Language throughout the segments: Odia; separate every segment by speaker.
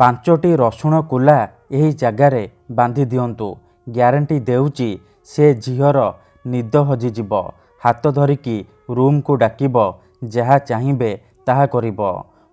Speaker 1: ପାଞ୍ଚଟି ରସୁଣ କୁଲା ଏହି ଜାଗାରେ ବାନ୍ଧି ଦିଅନ୍ତୁ। ଗ୍ୟାରେଣ୍ଟି ଦେଉଛି ସେ ଝିଅର ନିଦ ହଜିଯିବ। ହାତ ଧରିକି ରୁମ୍କୁ ଡାକିବ, ଯାହା ଚାହିଁବେ ତାହା କରିବ।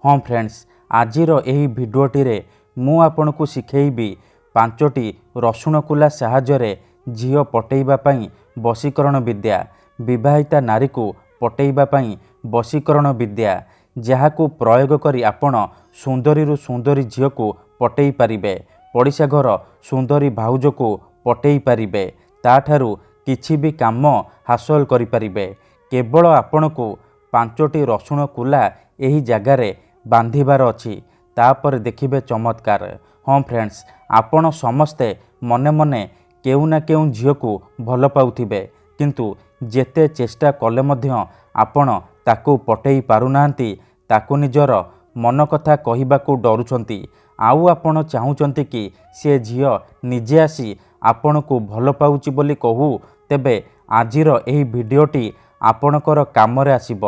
Speaker 1: ହଁ ଫ୍ରେଣ୍ଡସ୍, ଆଜିର ଏହି ଭିଡ଼ିଓଟିରେ ମୁଁ ଆପଣଙ୍କୁ ଶିଖେଇବି 5ଟି ରସୁଣ କୁଲା ସାହାଯ୍ୟରେ ଝିଅ ପଟେଇବା ପାଇଁ ବଶୀକରଣ ବିଦ୍ୟା। ବିବାହିତା ନାରୀକୁ ପଟେଇବା ପାଇଁ ବଶୀକରଣ ବିଦ୍ୟା, ଯାହାକୁ ପ୍ରୟୋଗ କରି ଆପଣ ସୁନ୍ଦରୀରୁ ସୁନ୍ଦରୀ ଝିଅକୁ ପଟେଇ ପାରିବେ। ପଡ଼ିଶା ଘର ସୁନ୍ଦରୀ ଭାଉଜକୁ ପଟେଇ ପାରିବେ। ତାଠାରୁ କିଛି ବି କାମ ହାସଲ କରିପାରିବେ। କେବଳ ଆପଣଙ୍କୁ 5ଟି ରସୁଣ କୁଲା ଏହି ଜାଗାରେ ବାନ୍ଧିବାର ଅଛି। ତାପରେ ଦେଖିବେ ଚମତ୍କାର। ହଁ ଫ୍ରେଣ୍ଡସ୍, ଆପଣ ସମସ୍ତେ ମନେ ମନେ କେଉଁ ନା କେଉଁ ଝିଅକୁ ଭଲ ପାଉଥିବେ, କିନ୍ତୁ ଯେତେ ଚେଷ୍ଟା କଲେ ମଧ୍ୟ ଆପଣ ତାକୁ ପଟେଇ ପାରୁନାହାନ୍ତି। ତାକୁ ନିଜର ମନ କଥା କହିବାକୁ ଡରୁଛନ୍ତି। ଆଉ ଆପଣ ଚାହୁଁଛନ୍ତି କି ସେ ଝିଅ ନିଜେ ଆସି ଆପଣଙ୍କୁ ଭଲ ପାଉଛି ବୋଲି କହୁ। ତେବେ ଆଜିର ଏହି ଭିଡ଼ିଓଟି ଆପଣଙ୍କର କାମରେ ଆସିବ।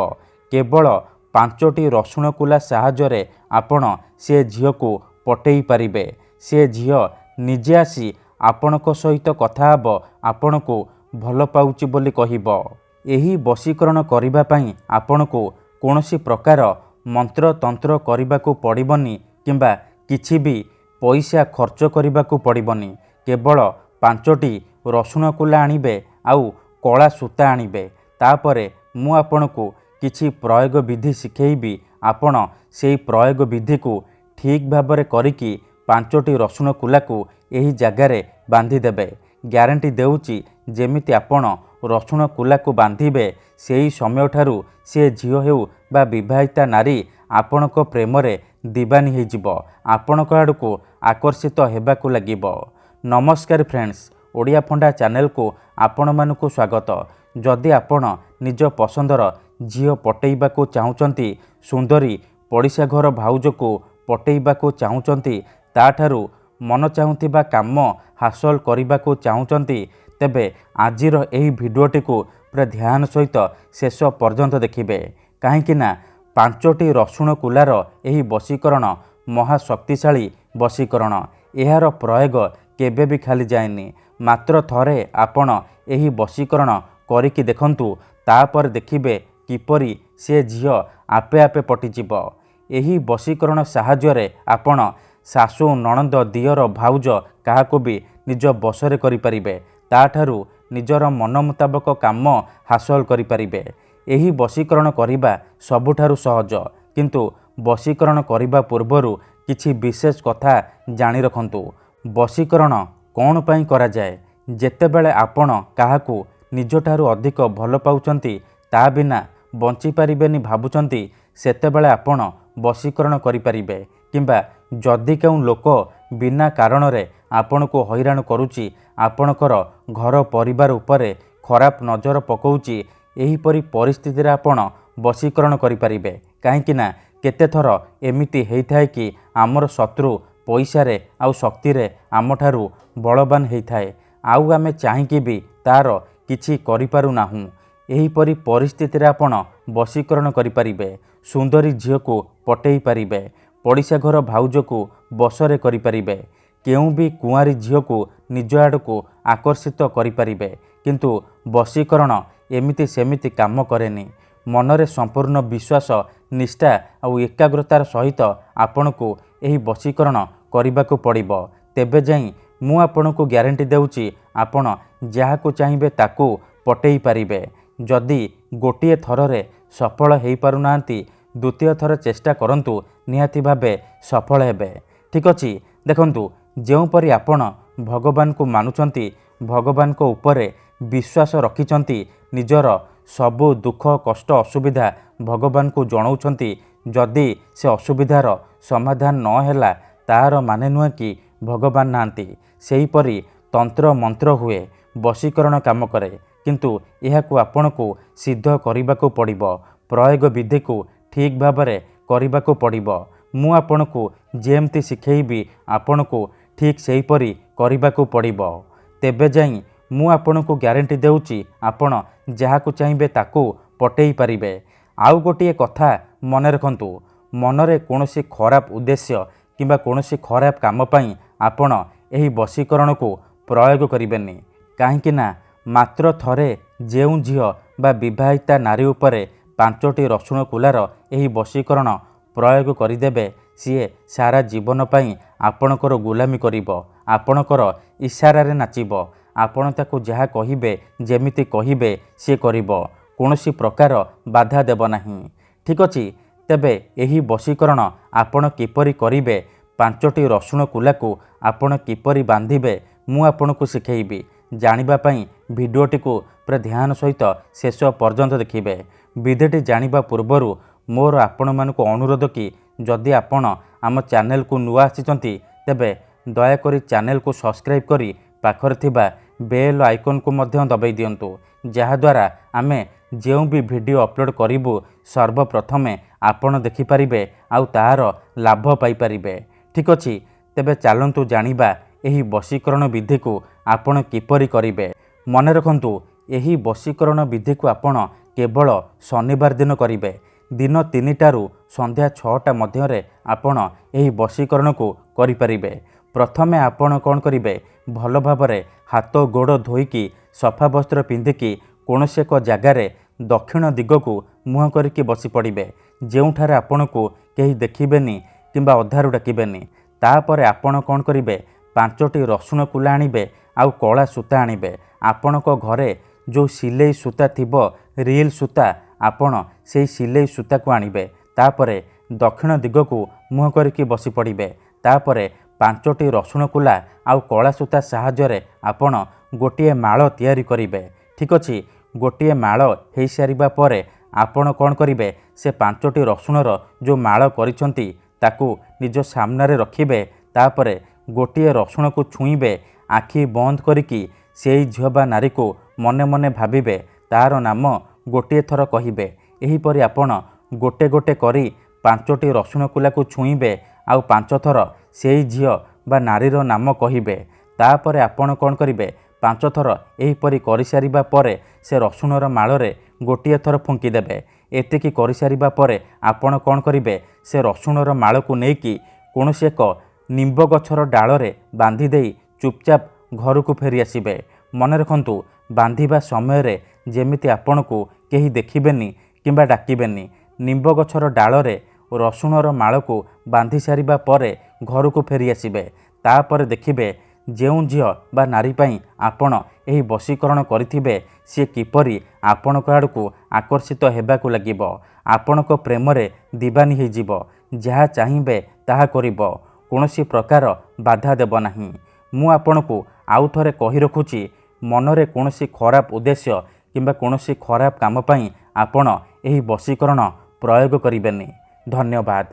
Speaker 1: କେବଳ 5ଟି ରସୁଣ କୁଲା ସାହାଯ୍ୟରେ ଆପଣ ସେ ଝିଅକୁ ପଟେଇ ପାରିବେ। ସେ ଝିଅ ନିଜେ ଆସି ଆପଣଙ୍କ ସହିତ କଥା ହେବ, ଆପଣଙ୍କୁ ଭଲ ପାଉଛି ବୋଲି କହିବ। ଏହି ବଶୀକରଣ କରିବା ପାଇଁ ଆପଣଙ୍କୁ କୌଣସି ପ୍ରକାର ମନ୍ତ୍ରତନ୍ତ୍ର କରିବାକୁ ପଡ଼ିବନି କିମ୍ବା କିଛି ବି ପଇସା ଖର୍ଚ୍ଚ କରିବାକୁ ପଡ଼ିବନି। କେବଳ 5ଟି ରସୁଣ କୁଲା ଆଣିବେ ଆଉ କଳା ସୂତା ଆଣିବେ। ତାପରେ ମୁଁ ଆପଣଙ୍କୁ କିଛି ପ୍ରୟୋଗ ବିଧି ଶିଖେଇବି। ଆପଣ ସେହି ପ୍ରୟୋଗ ବିଧିକୁ ଠିକ୍ ଭାବରେ କରିକି 5ଟି ରସୁଣ କୁଲାକୁ ଏହି ଜାଗାରେ ବାନ୍ଧିଦେବେ। ଗ୍ୟାରେଣ୍ଟି ଦେଉଛି ଯେମିତି ଆପଣ ରସୁଣ କୁଲାକୁ ବାନ୍ଧିବେ, ସେହି ସମୟଠାରୁ ସେ ଝିଅ ହେଉ ବା ବିବାହିତା ନାରୀ ଆପଣଙ୍କ ପ୍ରେମରେ ଦିବାନୀ ହୋଇଯିବ। ଆପଣଙ୍କ ଆଡ଼କୁ ଆକର୍ଷିତ ହେବାକୁ ଲାଗିବ। ନମସ୍କାର ଫ୍ରେଣ୍ଡସ୍, ଓଡ଼ିଆ ଫଣ୍ଡା ଚ୍ୟାନେଲକୁ ଆପଣମାନଙ୍କୁ ସ୍ୱାଗତ। ଯଦି ଆପଣ ନିଜ ପସନ୍ଦର ଝିଅ ପଟେଇବାକୁ ଚାହୁଁଛନ୍ତି, ସୁନ୍ଦରୀ ପଡ଼ିଶା ଘର ଭାଉଜକୁ ପଟେଇବାକୁ ଚାହୁଁଛନ୍ତି, ତାଠାରୁ ମନ ଚାହୁଁଥିବା କାମ ହାସଲ କରିବାକୁ ଚାହୁଁଛନ୍ତି, ତେବେ ଆଜିର ଏହି ଭିଡ଼ିଓଟିକୁ ପୁରା ଧ୍ୟାନ ସହିତ ଶେଷ ପର୍ଯ୍ୟନ୍ତ ଦେଖିବେ। କାହିଁକିନା 5ଟି ରସୁଣ କୁଲାର ଏହି ବଶୀକରଣ ମହାଶକ୍ତିଶାଳୀ ବଶୀକରଣ। ଏହାର ପ୍ରୟୋଗ କେବେ ବି ଖାଲି ଯାଏନି। ମାତ୍ର ଥରେ ଆପଣ ଏହି ବଶୀକରଣ କରିକି ଦେଖନ୍ତୁ, ତାପରେ ଦେଖିବେ କିପରି ସେ ଝିଅ ଆପେ ଆପେ ପଟିଯିବ। ଏହି ବଶୀକରଣ ସାହାଯ୍ୟରେ ଆପଣ ଶାଶୁ, ନଣନ୍ଦ, ଦିଅର, ଭାଉଜ କାହାକୁ ବି ନିଜ ବଶରେ କରିପାରିବେ। ତାଠାରୁ ନିଜର ମନ ମୁତାବକ କାମ ହାସଲ କରିପାରିବେ। ଏହି ବଶୀକରଣ କରିବା ସବୁଠାରୁ ସହଜ, କିନ୍ତୁ ବଶୀକରଣ କରିବା ପୂର୍ବରୁ କିଛି ବିଶେଷ କଥା ଜାଣି ରଖନ୍ତୁ। ବଶୀକରଣ କ'ଣ ପାଇଁ କରାଯାଏ? ଯେତେବେଳେ ଆପଣ କାହାକୁ ନିଜଠାରୁ ଅଧିକ ଭଲ ପାଉଛନ୍ତି, ତା ବିନା ବଞ୍ଚିପାରିବେନି ଭାବୁଛନ୍ତି, ସେତେବେଳେ ଆପଣ ବଶୀକରଣ କରିପାରିବେ। କିମ୍ବା ଯଦି କେଉଁ ଲୋକ ବିନା କାରଣରେ ଆପଣଙ୍କୁ ହଇରାଣ କରୁଛି, ଆପଣଙ୍କର ଘର ପରିବାର ଉପରେ ଖରାପ ନଜର ପକାଉଛି, ଏହିପରି ପରିସ୍ଥିତିରେ ଆପଣ ବଶୀକରଣ କରିପାରିବେ। କାହିଁକିନା କେତେଥର ଏମିତି ହେଇଥାଏ କି ଆମର ଶତ୍ରୁ ପଇସାରେ ଆଉ ଶକ୍ତିରେ ଆମଠାରୁ ବଳବାନ ହେଇଥାଏ, ଆଉ ଆମେ ଚାହିଁକି ବି ତାର କିଛି କରିପାରୁନାହୁଁ। ଏହିପରି ପରିସ୍ଥିତିରେ ଆପଣ ବଶୀକରଣ କରିପାରିବେ। ସୁନ୍ଦରୀ ଝିଅକୁ ପଟେଇ ପାରିବେ। ପଡ଼ିଶା ଘର ଭାଉଜକୁ ବଶରେ କରିପାରିବେ। କେଉଁ ବି କୁଆଁରୀ ଝିଅକୁ ନିଜ ଆଡ଼କୁ ଆକର୍ଷିତ କରିପାରିବେ। କିନ୍ତୁ ବଶୀକରଣ ଏମିତି ସେମିତି କାମ କରେନି। ମନରେ ସମ୍ପୂର୍ଣ୍ଣ ବିଶ୍ୱାସ, ନିଷ୍ଠା ଆଉ ଏକାଗ୍ରତାର ସହିତ ଆପଣଙ୍କୁ ଏହି ବଶୀକରଣ କରିବାକୁ ପଡ଼ିବ। ତେବେ ଯାଇ ମୁଁ ଆପଣଙ୍କୁ ଗ୍ୟାରେଣ୍ଟି ଦେଉଛି ଆପଣ ଯାହାକୁ ଚାହିଁବେ ତାକୁ ପଟେଇ ପାରିବେ। ଯଦି ଗୋଟିଏ ଥରରେ ସଫଳ ହୋଇପାରୁନାହାନ୍ତି, ଦ୍ୱିତୀୟ ଥର ଚେଷ୍ଟା କରନ୍ତୁ, ନିହାତି ଭାବେ ସଫଳ ହେବେ। ଠିକ୍ ଅଛି, ଦେଖନ୍ତୁ, ଯେଉଁପରି ଆପଣ ଭଗବାନଙ୍କୁ ମାନୁଛନ୍ତି, ଭଗବାନଙ୍କ ଉପରେ ବିଶ୍ୱାସ ରଖିଛନ୍ତି, ନିଜର ସବୁ ଦୁଃଖ କଷ୍ଟ ଅସୁବିଧା ଭଗବାନଙ୍କୁ ଜଣାଉଛନ୍ତି, ଯଦି ସେ ଅସୁବିଧାର ସମାଧାନ ନ ହେଲା, ତାହାର ମାନେ ନୁହେଁ କି ଭଗବାନ ନାହାନ୍ତି। ସେହିପରି ତନ୍ତ୍ର ମନ୍ତ୍ର ହୁଏ, ବଶୀକରଣ କାମ କରେ, କିନ୍ତୁ ଏହାକୁ ଆପଣଙ୍କୁ ସିଦ୍ଧ କରିବାକୁ ପଡ଼ିବ। ପ୍ରୟୋଗ ବିଧିକୁ ଠିକ୍ ଭାବରେ କରିବାକୁ ପଡ଼ିବ। ମୁଁ ଆପଣଙ୍କୁ ଯେମିତି ଶିଖେଇବି, ଆପଣଙ୍କୁ ଠିକ୍ ସେହିପରି କରିବାକୁ ପଡ଼ିବ। ତେବେ ଯାଇ ମୁଁ ଆପଣଙ୍କୁ ଗ୍ୟାରେଣ୍ଟି ଦେଉଛି ଆପଣ ଯାହାକୁ ଚାହିଁବେ ତାକୁ ପଟେଇ ପାରିବେ। ଆଉ ଗୋଟିଏ କଥା ମନେ ରଖନ୍ତୁ, ମନରେ କୌଣସି ଖରାପ ଉଦ୍ଦେଶ୍ୟ କିମ୍ବା କୌଣସି ଖରାପ କାମ ପାଇଁ ଆପଣ ଏହି ବଶୀକରଣକୁ ପ୍ରୟୋଗ କରିବେନି। କାହିଁକି ନା ମାତ୍ର ଥରେ ଯେଉଁ ଝିଅ ବା ବିବାହିତା ନାରୀ ଉପରେ 5ଟି ରସୁଣ କୁଲାର ଏହି ବଶୀକରଣ ପ୍ରୟୋଗ କରିଦେବେ, ସିଏ ସାରା ଜୀବନ ପାଇଁ ଆପଣଙ୍କର ଗୁଲାମୀ କରିବ, ଆପଣଙ୍କର ଇସାରାରେ ନାଚିବ। ଆପଣ ତାକୁ ଯାହା କହିବେ, ଯେମିତି କହିବେ ସିଏ କରିବ, କୌଣସି ପ୍ରକାର ବାଧା ଦେବ ନାହିଁ। ଠିକ୍ ଅଛି, ତେବେ ଏହି ବଶୀକରଣ ଆପଣ କିପରି କରିବେ, 5ଟି ରସୁଣ କୁଲାକୁ ଆପଣ କିପରି ବାନ୍ଧିବେ, ମୁଁ ଆପଣଙ୍କୁ ଶିଖେଇବି। ଜାଣିବା ପାଇଁ ଭିଡ଼ିଓଟିକୁ ପୁରା ଧ୍ୟାନ ସହିତ ଶେଷ ପର୍ଯ୍ୟନ୍ତ ଦେଖିବେ। ବିଧିଟି ଜାଣିବା ପୂର୍ବରୁ ମୋର ଆପଣମାନଙ୍କୁ ଅନୁରୋଧ କି ଯଦି ଆପଣ ଆମ ଚ୍ୟାନେଲକୁ ନୂଆ ଆସିଛନ୍ତି ତେବେ ଦୟାକରି ଚ୍ୟାନେଲକୁ ସବସ୍କ୍ରାଇବ୍ କରି ପାଖରେ ଥିବା ବେଲ୍ ଆଇକନ୍କୁ ମଧ୍ୟ ଦବାଇ ଦିଅନ୍ତୁ, ଯାହାଦ୍ୱାରା ଆମେ ଯେଉଁ ବି ଭିଡ଼ିଓ ଅପଲୋଡ଼ କରିବୁ ସର୍ବପ୍ରଥମେ ଆପଣ ଦେଖିପାରିବେ ଆଉ ତାହାର ଲାଭ ପାଇପାରିବେ। ଠିକ୍ ଅଛି, ତେବେ ଚାଲନ୍ତୁ ଜାଣିବା ଏହି ବଶୀକରଣ ବିଧିକୁ ଆପଣ କିପରି କରିବେ। ମନେ ରଖନ୍ତୁ, ଏହି ବଶୀକରଣ ବିଧିକୁ ଆପଣ କେବଳ ଶନିବାର ଦିନ କରିବେ। ଦିନ 3ଟାରୁ ସନ୍ଧ୍ୟା 6ଟା ମଧ୍ୟରେ ଆପଣ ଏହି ବଶୀକରଣକୁ କରିପାରିବେ। ପ୍ରଥମେ ଆପଣ କ'ଣ କରିବେ, ଭଲ ଭାବରେ ହାତ ଗୋଡ଼ ଧୋଇକି ସଫା ବସ୍ତ୍ର ପିନ୍ଧିକି କୌଣସି ଏକ ଜାଗାରେ ଦକ୍ଷିଣ ଦିଗକୁ ମୁହଁ କରିକି ବସି ପଡ଼ିବେ, ଯେଉଁଠାରେ ଆପଣଙ୍କୁ କେହି ଦେଖିବେନି କିମ୍ବା ଅଧାରୁ ଡାକିବେନି। ତାପରେ ଆପଣ କ'ଣ କରିବେ, 5ଟି ରସୁଣ କୁଲା ଆଣିବେ ଆଉ କଳା ସୂତା ଆଣିବେ। ଆପଣଙ୍କ ଘରେ ଯେଉଁ ସିଲେଇ ସୂତା ଥିବ, ରିଲ୍ ସୂତା, ଆପଣ ସେହି ସିଲେଇ ସୂତାକୁ ଆଣିବେ। ତାପରେ ଦକ୍ଷିଣ ଦିଗକୁ ମୁହଁ କରିକି ବସି ପଡ଼ିବେ। ତାପରେ 5ଟି ରସୁଣ କୁଲା ଆଉ କଳା ସୂତା ସାହାଯ୍ୟରେ ଆପଣ ଗୋଟିଏ ମାଳ ତିଆରି କରିବେ। ଠିକ୍ ଅଛି, ଗୋଟିଏ ମାଳ ହୋଇସାରିବା ପରେ ଆପଣ କ'ଣ କରିବେ, ସେ 5ଟି ରସୁଣର ଯେଉଁ ମାଳ କରିଛନ୍ତି ତାକୁ ନିଜ ସାମ୍ନାରେ ରଖିବେ। ତାପରେ ଗୋଟିଏ ରସୁଣକୁ ଛୁଇଁବେ, ଆଖି ବନ୍ଦ କରିକି ସେଇ ଝିଅ ବା ନାରୀକୁ ମନେ ମନେ ଭାବିବେ, ତାର ନାମ ଗୋଟିଏ ଥର କହିବେ। ଏହିପରି ଆପଣ ଗୋଟେ ଗୋଟେ କରି 5ଟି ରସୁଣ କୁଲାକୁ ଛୁଇଁବେ ଆଉ 5 ଥର ସେଇ ଝିଅ ବା ନାରୀର ନାମ କହିବେ। ତାପରେ ଆପଣ କ'ଣ କରିବେ, 5 ଥର ଏହିପରି କରିସାରିବା ପରେ ସେ ରସୁଣର ମାଳରେ ଗୋଟିଏ ଥର ଫୁଙ୍କିଦେବେ। ଏତିକି କରିସାରିବା ପରେ ଆପଣ କ'ଣ କରିବେ, ସେ ରସୁଣର ମାଳକୁ ନେଇକି କୌଣସି ଏକ ନିମ୍ବ ଗଛର ଡାଳରେ ବାନ୍ଧି ଦେଇ ଚୁପଚାପ ଘରକୁ ଫେରି ଆସିବେ। ମନେ ରଖନ୍ତୁ, ବାନ୍ଧିବା ସମୟରେ ଯେମିତି ଆପଣଙ୍କୁ କେହି ଦେଖିବେନି କିମ୍ବା ଡାକିବେନି। ନିମ୍ବ ଗଛର ଡାଳରେ ରସୁଣର ମାଳକୁ ବାନ୍ଧି ସାରିବା ପରେ ଘରକୁ ଫେରି ଆସିବେ। ତାପରେ ଦେଖିବେ ଯେଉଁ ଝିଅ ବା ନାରୀ ପାଇଁ ଆପଣ ଏହି ବଶୀକରଣ କରିଥିବେ ସିଏ କିପରି ଆପଣଙ୍କ ଆଡ଼କୁ ଆକର୍ଷିତ ହେବାକୁ ଲାଗିବ, ଆପଣଙ୍କ ପ୍ରେମରେ ଦିବାନୀ ହୋଇଯିବ, ଯାହା ଚାହିଁବେ ତାହା କରିବ, କୌଣସି ପ୍ରକାର ବାଧା ଦେବ ନାହିଁ। ମୁଁ ଆପଣଙ୍କୁ ଆଉ ଥରେ କହି ରଖୁଛି, ମନରେ କୌଣସି ଖରାପ ଉଦ୍ଦେଶ୍ୟ କିମ୍ବା କୌଣସି ଖରାପ କାମ ପାଇଁ ଆପଣ ଏହି ବଶୀକରଣ ପ୍ରୟୋଗ କରିବେନି। ଧନ୍ୟବାଦ।